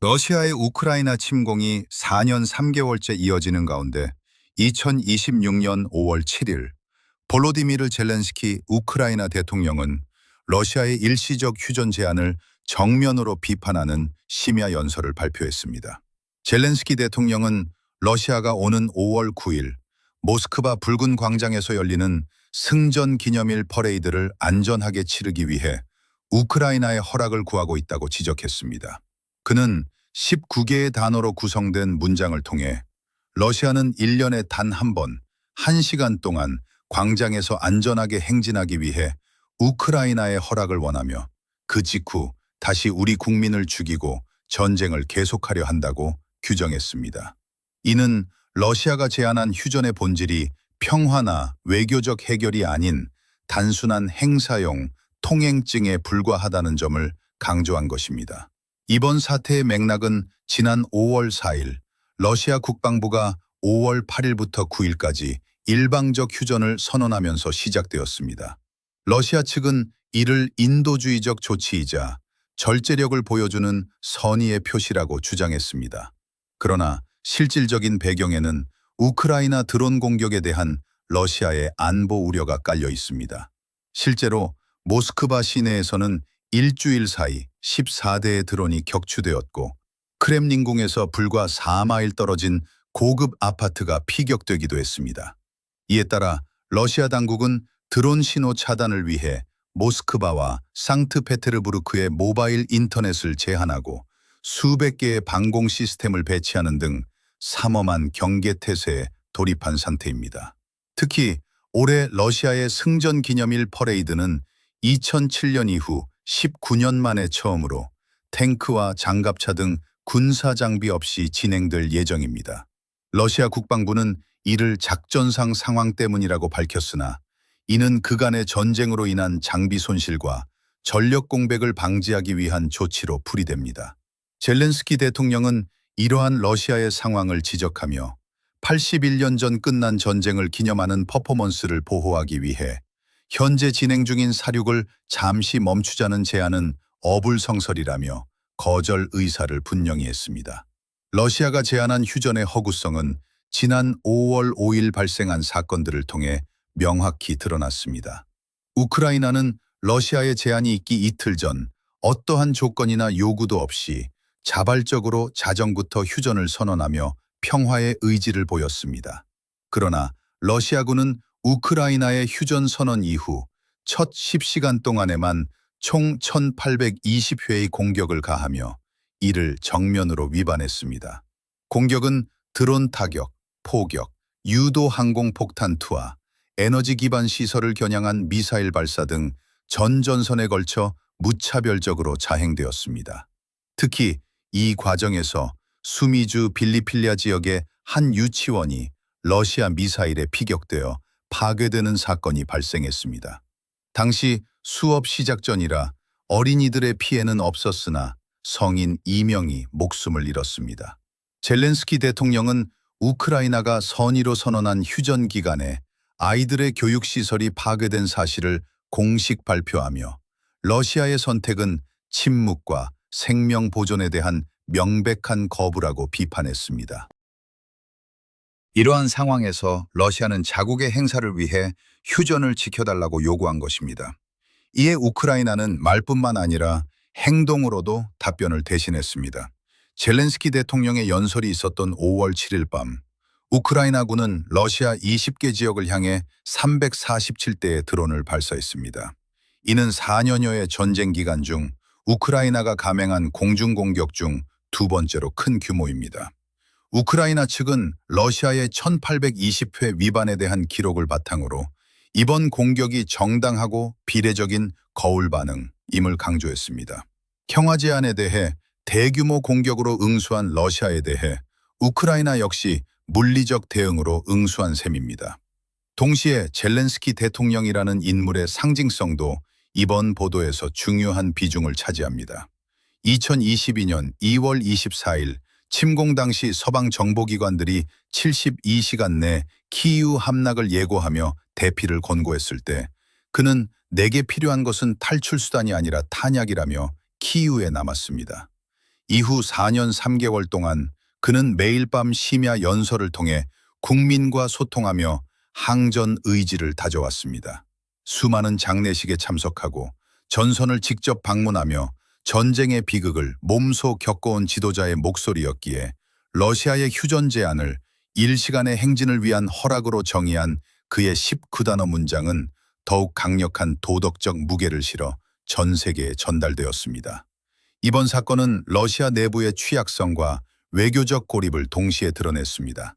러시아의 우크라이나 침공이 4년 3개월째 이어지는 가운데 2026년 5월 7일 볼로디미르 젤렌스키 우크라이나 대통령은 러시아의 일시적 휴전 제안을 정면으로 비판하는 심야 연설을 발표했습니다. 젤렌스키 대통령은 러시아가 오는 5월 9일 모스크바 붉은 광장에서 열리는 승전 기념일 퍼레이드를 안전하게 치르기 위해 우크라이나의 허락을 구하고 있다고 지적했습니다. 그는 19개의 단어로 구성된 문장을 통해 러시아는 1년에 단 한 번, 1시간 동안 광장에서 안전하게 행진하기 위해 우크라이나의 허락을 원하며 그 직후 다시 우리 국민을 죽이고 전쟁을 계속하려 한다고 규정했습니다. 이는 러시아가 제안한 휴전의 본질이 평화나 외교적 해결이 아닌 단순한 행사용 통행증에 불과하다는 점을 강조한 것입니다. 이번 사태의 맥락은 지난 5월 4일 러시아 국방부가 5월 8일부터 9일까지 일방적 휴전을 선언하면서 시작되었습니다. 러시아 측은 이를 인도주의적 조치이자 절제력을 보여주는 선의의 표시라고 주장했습니다. 그러나 실질적인 배경에는 우크라이나 드론 공격에 대한 러시아의 안보 우려가 깔려 있습니다. 실제로 모스크바 시내에서는 일주일 사이 14대의 드론이 격추되었고 크렘린궁에서 불과 4마일 떨어진 고급 아파트가 피격되기도 했습니다. 이에 따라 러시아 당국은 드론 신호 차단을 위해 모스크바와 상트페테르부르크의 모바일 인터넷을 제한하고 수백 개의 방공 시스템을 배치하는 등 삼엄한 경계 태세에 돌입한 상태입니다. 특히 올해 러시아의 승전 기념일 퍼레이드는 2007년 이후 19년 만에 처음으로 탱크와 장갑차 등 군사 장비 없이 진행될 예정입니다. 러시아 국방부는 이를 작전상 상황 때문이라고 밝혔으나 이는 그간의 전쟁으로 인한 장비 손실과 전력 공백을 방지하기 위한 조치로 풀이됩니다. 젤렌스키 대통령은 이러한 러시아의 상황을 지적하며 81년 전 끝난 전쟁을 기념하는 퍼포먼스를 보호하기 위해 현재 진행 중인 사륙을 잠시 멈추자는 제안은 어불성설이라며 거절 의사를 분명히 했습니다. 러시아가 제안한 휴전의 허구성은 지난 5월 5일 발생한 사건들을 통해 명확히 드러났습니다. 우크라이나는 러시아의 제안이 있기 이틀 전 어떠한 조건이나 요구도 없이 자발적으로 자정부터 휴전을 선언하며 평화의 의지를 보였습니다. 그러나 러시아군은 우크라이나의 휴전 선언 이후 첫 10시간 동안에만 총 1820회의 공격을 가하며 이를 정면으로 위반했습니다. 공격은 드론 타격, 포격, 유도 항공폭탄 투하, 에너지 기반 시설을 겨냥한 미사일 발사 등 전 전선에 걸쳐 무차별적으로 자행되었습니다. 특히 이 과정에서 수미주 빌리필리아 지역의 한 유치원이 러시아 미사일에 피격되어 파괴되는 사건이 발생했습니다. 당시 수업 시작 전이라 어린이들의 피해는 없었으나 성인 2명이 목숨을 잃었습니다. 젤렌스키 대통령은 우크라이나가 선의로 선언한 휴전 기간에 아이들의 교육시설이 파괴된 사실을 공식 발표하며 러시아의 선택은 침묵과 생명 보존에 대한 명백한 거부라고 비판했습니다. 이러한 상황에서 러시아는 자국의 행사를 위해 휴전을 지켜달라고 요구한 것입니다. 이에 우크라이나는 말뿐만 아니라 행동으로도 답변을 대신했습니다. 젤렌스키 대통령의 연설이 있었던 5월 7일 밤 우크라이나군은 러시아 20개 지역을 향해 347대의 드론을 발사했습니다. 이는 4년여의 전쟁 기간 중 우크라이나가 감행한 공중공격 중 두 번째로 큰 규모입니다. 우크라이나 측은 러시아의 1820회 위반에 대한 기록을 바탕으로 이번 공격이 정당하고 비례적인 거울 반응임을 강조했습니다. 평화 제안에 대해 대규모 공격으로 응수한 러시아에 대해 우크라이나 역시 물리적 대응으로 응수한 셈입니다. 동시에 젤렌스키 대통령이라는 인물의 상징성도 이번 보도에서 중요한 비중을 차지합니다. 2022년 2월 24일 침공 당시 서방 정보기관들이 72시간 내 키이우 함락을 예고하며 대피를 권고했을 때 그는 내게 필요한 것은 탈출 수단이 아니라 탄약이라며 키이우에 남았습니다. 이후 4년 3개월 동안 그는 매일 밤 심야 연설을 통해 국민과 소통하며 항전 의지를 다져왔습니다. 수많은 장례식에 참석하고 전선을 직접 방문하며 전쟁의 비극을 몸소 겪어온 지도자의 목소리였기에 러시아의 휴전 제안을 일시간의 행진을 위한 허락으로 정의한 그의 19단어 문장은 더욱 강력한 도덕적 무게를 실어 전 세계에 전달되었습니다. 이번 사건은 러시아 내부의 취약성과 외교적 고립을 동시에 드러냈습니다.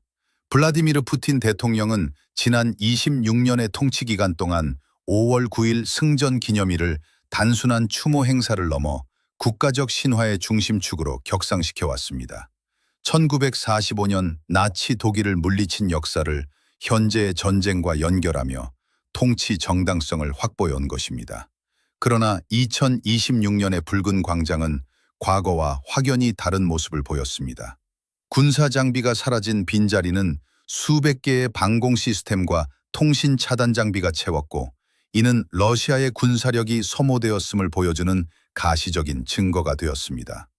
블라디미르 푸틴 대통령은 지난 26년의 통치 기간 동안 5월 9일 승전 기념일을 단순한 추모 행사를 넘어 국가적 신화의 중심축으로 격상시켜 왔습니다. 1945년 나치 독일을 물리친 역사를 현재의 전쟁과 연결하며 통치 정당성을 확보해 온 것입니다. 그러나 2026년의 붉은 광장은 과거와 확연히 다른 모습을 보였습니다. 군사 장비가 사라진 빈자리는 수백 개의 방공 시스템과 통신 차단 장비가 채웠고, 이는 러시아의 군사력이 소모되었음을 보여주는 가시적인 증거가 되었습니다.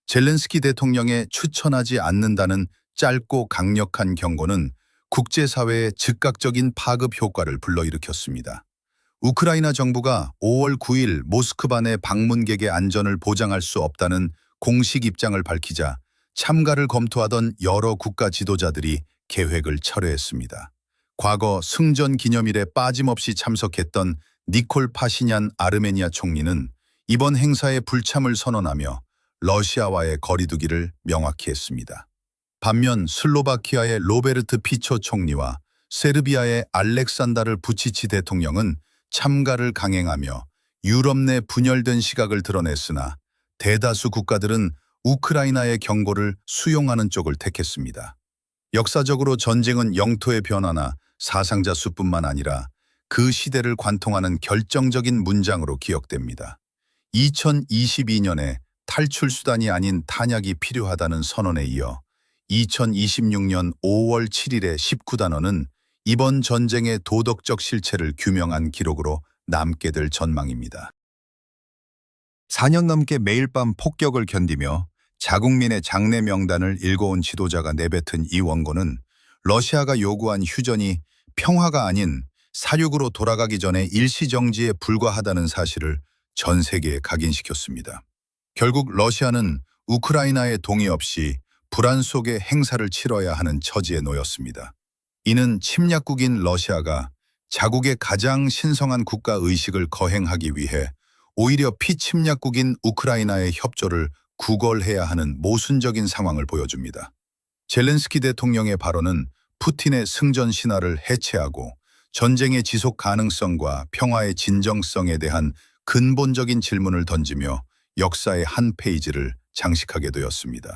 젤렌스키 대통령의 추천하지 않는다는 짧고 강력한 경고는 국제사회의 즉각적인 파급 효과를 불러일으켰습니다. 우크라이나 정부가 5월 9일 모스크바 내 방문객의 안전을 보장할 수 없다는 공식 입장을 밝히자 참가를 검토하던 여러 국가 지도자들이 계획을 철회했습니다. 과거 승전 기념일에 빠짐없이 참석했던 니콜 파시냔 아르메니아 총리는 이번 행사에 불참을 선언하며 러시아와의 거리두기를 명확히 했습니다. 반면 슬로바키아의 로베르트 피초 총리와 세르비아의 알렉산다르 부치치 대통령은 참가를 강행하며 유럽 내 분열된 시각을 드러냈으나 대다수 국가들은 우크라이나의 경고를 수용하는 쪽을 택했습니다. 역사적으로 전쟁은 영토의 변화나 사상자 수뿐만 아니라 그 시대를 관통하는 결정적인 문장으로 기억됩니다. 2022년에 탈출 수단이 아닌 탄약이 필요하다는 선언에 이어 2026년 5월 7일의 19단어는 이번 전쟁의 도덕적 실체를 규명한 기록으로 남게 될 전망입니다. 4년 넘게 매일 밤 폭격을 견디며 자국민의 장례 명단을 읽어온 지도자가 내뱉은 이 원고는 러시아가 요구한 휴전이 평화가 아닌 사륙으로 돌아가기 전에 일시정지에 불과하다는 사실을 전 세계에 각인시켰습니다. 결국 러시아는 우크라이나의 동의 없이 불안 속에 행사를 치러야 하는 처지에 놓였습니다. 이는 침략국인 러시아가 자국의 가장 신성한 국가 의식을 거행하기 위해 오히려 피침략국인 우크라이나의 협조를 구걸해야 하는 모순적인 상황을 보여줍니다. 젤렌스키 대통령의 발언은 푸틴의 승전 신화를 해체하고 전쟁의 지속 가능성과 평화의 진정성에 대한 근본적인 질문을 던지며 역사의 한 페이지를 장식하게 되었습니다.